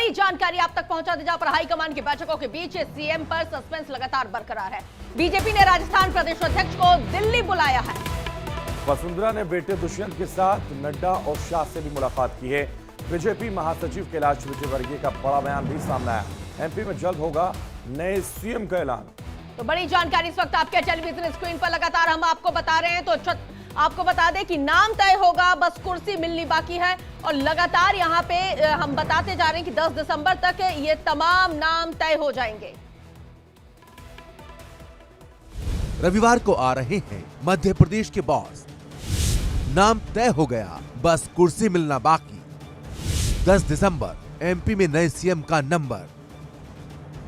बड़ी जानकारी आप तक पहुंचा दी, जहां पर हाईकमान की बैठकों के बीच सीएम पर सस्पेंस लगातार बरकरार है। बीजेपी ने राजस्थान प्रदेश अध्यक्ष को दिल्ली बुलाया है। वसुंधरा ने बेटे दुष्यंत के साथ नड्डा और शाह से भी मुलाकात की है। बीजेपी महासचिव कैलाश विजयवर्गीय का बड़ा बयान भी सामने आया। एमपी में जल्द होगा नए सीएम का ऐलान। तो बड़ी जानकारी इस वक्त आपके टेलीविजन स्क्रीन पर लगातार हम आपको बता रहे हैं। तो आपको बता दें कि नाम तय होगा, बस कुर्सी मिलनी बाकी है। और लगातार यहाँ पे हम बताते जा रहे हैं कि 10 दिसंबर तक ये तमाम नाम तय हो जाएंगे। रविवार को आ रहे हैं मध्य प्रदेश के बॉस। नाम तय हो गया, बस कुर्सी मिलना बाकी। 10 दिसंबर एमपी में नए सीएम का नंबर।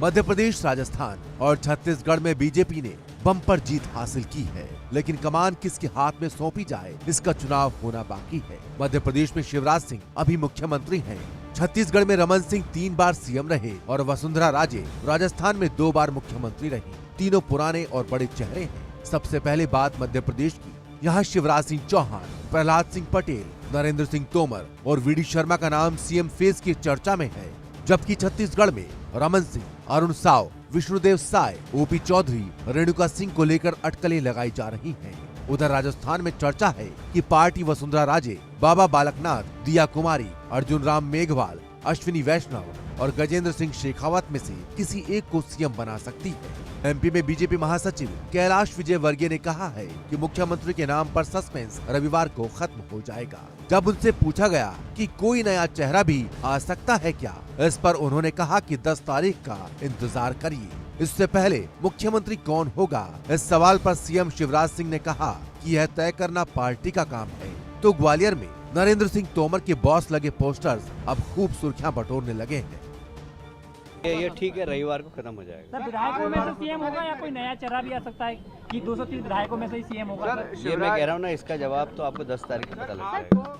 मध्य प्रदेश, राजस्थान और छत्तीसगढ़ में बीजेपी ने बम्पर जीत हासिल की है, लेकिन कमान किसके हाथ में सौंपी जाए, इसका चुनाव होना बाकी है। मध्य प्रदेश में शिवराज सिंह अभी मुख्यमंत्री हैं। छत्तीसगढ़ में रमन सिंह 3 बार सीएम रहे और वसुंधरा राजे राजस्थान में 2 बार मुख्यमंत्री रही। तीनों पुराने और बड़े चेहरे हैं। सबसे पहले बात मध्य प्रदेश की। यहाँ शिवराज सिंह चौहान, प्रहलाद सिंह पटेल, नरेंद्र सिंह तोमर और वीडी शर्मा का नाम सीएम फेस की चर्चा में है। जबकि छत्तीसगढ़ में रमन सिंह, अरुण साव, विष्णुदेव साय, ओपी चौधरी, रेणुका सिंह को लेकर अटकलें लगाई जा रही हैं। उधर राजस्थान में चर्चा है कि पार्टी वसुंधरा राजे, बाबा बालकनाथ, दिया कुमारी, अर्जुन राम मेघवाल, अश्विनी वैष्णव और गजेंद्र सिंह शेखावत में से किसी एक को सीएम बना सकती है। एमपी में बीजेपी महासचिव कैलाश विजयवर्गीय ने कहा है कि मुख्यमंत्री के नाम पर सस्पेंस रविवार को खत्म हो जाएगा। जब उनसे पूछा गया कि कोई नया चेहरा भी आ सकता है क्या, इस पर उन्होंने कहा कि 10 तारीख का इंतजार करिए। इससे पहले मुख्यमंत्री कौन होगा, इस सवाल पर सीएम शिवराज सिंह ने कहा कि यह तय करना पार्टी का काम है। तो ग्वालियर में नरेंद्र सिंह तोमर के बॉस लगे पोस्टर्स अब खूब सुर्खियां बटोरने लगे हैं। ये ठीक है, रविवार को खत्म हो जाएगा। सर, विधायकों में से सीएम होगा या कोई नया चेहरा भी आ सकता है कि 203 विधायकों में से ही सीएम होगा? ये मैं कह रहा हूँ ना, इसका जवाब तो आपको 10 तारीख को पता लग जाएगा।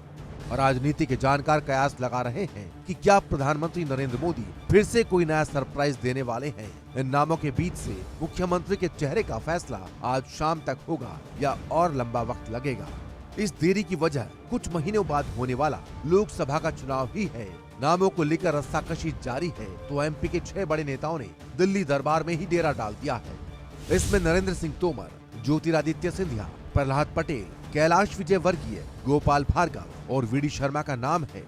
और राजनीति के जानकार कयास लगा रहे हैं कि क्या प्रधानमंत्री नरेंद्र मोदी फिर से कोई नया सरप्राइज देने वाले हैं। इन नामों के बीच से मुख्यमंत्री के चेहरे का फैसला आज शाम तक होगा या और लंबा वक्त लगेगा। इस देरी की वजह कुछ महीनों बाद होने वाला लोकसभा का चुनाव ही है। नामों को लेकर रस्साकशी जारी है तो एमपी के 6 बड़े नेताओं ने दिल्ली दरबार में ही डेरा डाल दिया है। इसमें नरेंद्र सिंह तोमर, ज्योतिरादित्य सिंधिया, प्रहलाद पटेल, कैलाश विजयवर्गीय, गोपाल भार्गव और वीडी शर्मा का नाम है।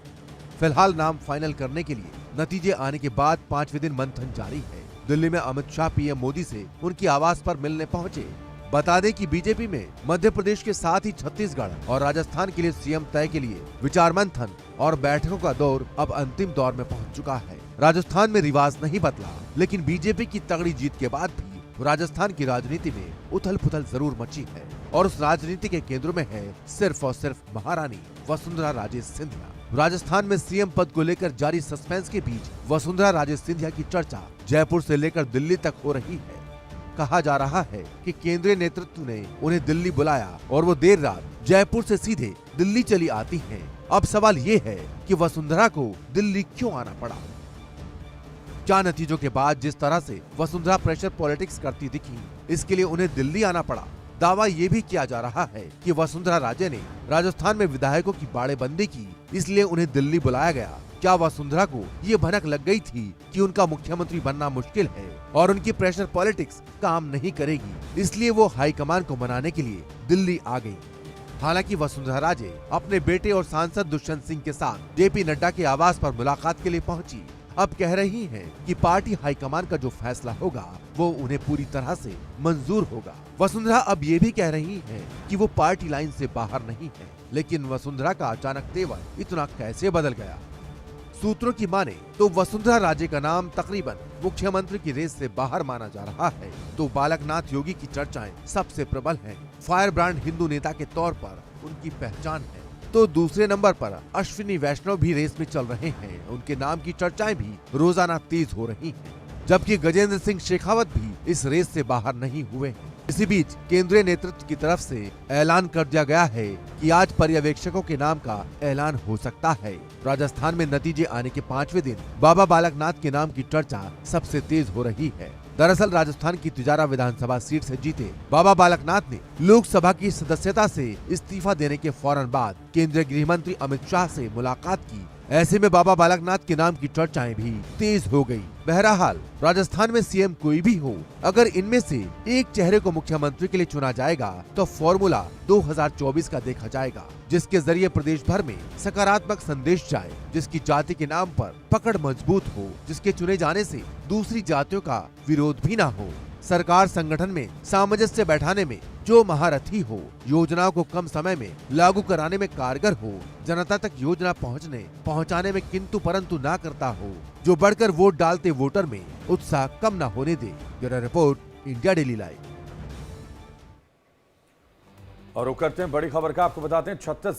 फिलहाल नाम फाइनल करने के लिए नतीजे आने के बाद 5वें दिन मंथन जारी है। दिल्ली में अमित शाह पीएम मोदी से उनकी आवास पर मिलने पहुंचे। बता दें कि बीजेपी में मध्य प्रदेश के साथ ही छत्तीसगढ़ और राजस्थान के लिए सीएम तय के लिए विचार मंथन और बैठकों का दौर अब अंतिम दौर में पहुंच चुका है। राजस्थान में रिवाज नहीं बदला, लेकिन बीजेपी की तगड़ी जीत के बाद भी राजस्थान की राजनीति में उथल पुथल जरूर मची है और उस राजनीति के केंद्र में है सिर्फ और सिर्फ महारानी वसुंधरा राजे सिंधिया। राजस्थान में सीएम पद को लेकर जारी सस्पेंस के बीच वसुंधरा राजे सिंधिया की चर्चा जयपुर से लेकर दिल्ली तक हो रही है। कहा जा रहा है कि केंद्रीय नेतृत्व ने उन्हें दिल्ली बुलाया और वो देर रात जयपुर से सीधे दिल्ली चली आती हैं। अब सवाल ये है कि वसुंधरा को दिल्ली क्यों आना पड़ा। 4 नतीजों के बाद जिस तरह से वसुंधरा प्रेशर पॉलिटिक्स करती दिखी, इसके लिए उन्हें दिल्ली आना पड़ा। दावा ये भी किया जा रहा है कि वसुंधरा राजे ने राजस्थान में विधायकों की बाड़ेबंदी की, इसलिए उन्हें दिल्ली बुलाया गया। क्या वसुंधरा को ये भनक लग गई थी कि उनका मुख्यमंत्री बनना मुश्किल है और उनकी प्रेशर पॉलिटिक्स काम नहीं करेगी, इसलिए वो हाईकमान को मनाने के लिए दिल्ली आ गई। हालांकि वसुंधरा राजे अपने बेटे और सांसद दुष्यंत सिंह के साथ जेपी नड्डा के आवास पर मुलाकात के लिए पहुंची। अब कह रही हैं कि पार्टी हाईकमान का जो फैसला होगा वो उन्हें पूरी तरह से मंजूर होगा। वसुंधरा अब ये भी कह रही हैं कि वो पार्टी लाइन से बाहर नहीं है, लेकिन वसुंधरा का अचानक तेवर इतना कैसे बदल गया। सूत्रों की माने तो वसुंधरा राजे का नाम तकरीबन मुख्यमंत्री की रेस से बाहर माना जा रहा है, तो बालकनाथ योगी की चर्चाएं सबसे प्रबल हैं। फायर ब्रांड हिंदू नेता के तौर पर उनकी पहचान है। तो दूसरे नंबर पर अश्विनी वैष्णव भी रेस में चल रहे हैं। उनके नाम की चर्चाएं भी रोजाना तेज हो रही हैं। जबकि गजेंद्र सिंह शेखावत भी इस रेस से बाहर नहीं हुए हैं। इसी बीच केंद्रीय नेतृत्व की तरफ से ऐलान कर दिया गया है कि आज पर्यवेक्षकों के नाम का ऐलान हो सकता है। राजस्थान में नतीजे आने के 5वें दिन बाबा बालकनाथ के नाम की चर्चा सबसे तेज हो रही है। दरअसल राजस्थान की तिजारा विधानसभा सीट से जीते बाबा बालकनाथ ने लोकसभा की सदस्यता से इस्तीफा देने के फौरन बाद केंद्रीय गृह मंत्री अमित शाह से मुलाकात की ऐसे में बाबा बालकनाथ के नाम की चर्चाएं भी तेज हो गई। बहरहाल राजस्थान में सीएम कोई भी हो, अगर इनमें से एक चेहरे को मुख्यमंत्री के लिए चुना जाएगा तो फॉर्मूला 2024 का देखा जाएगा, जिसके जरिए प्रदेश भर में सकारात्मक संदेश जाए, जिसकी जाति के नाम पर पकड़ मजबूत हो, जिसके चुने जाने से दूसरी जातियों का विरोध भी न हो, सरकार संगठन में सामंजस्य बैठाने में जो महारथी हो, योजनाओं को कम समय में लागू कराने में कारगर हो, जनता तक योजना पहुंचाने में किंतु परंतु ना करता हो, जो बढ़कर वोट डालते वोटर में उत्साह कम न होने दे। Bureau report, India Daily Live. और वो करते हैं बड़ी खबर का, आपको बताते हैं 36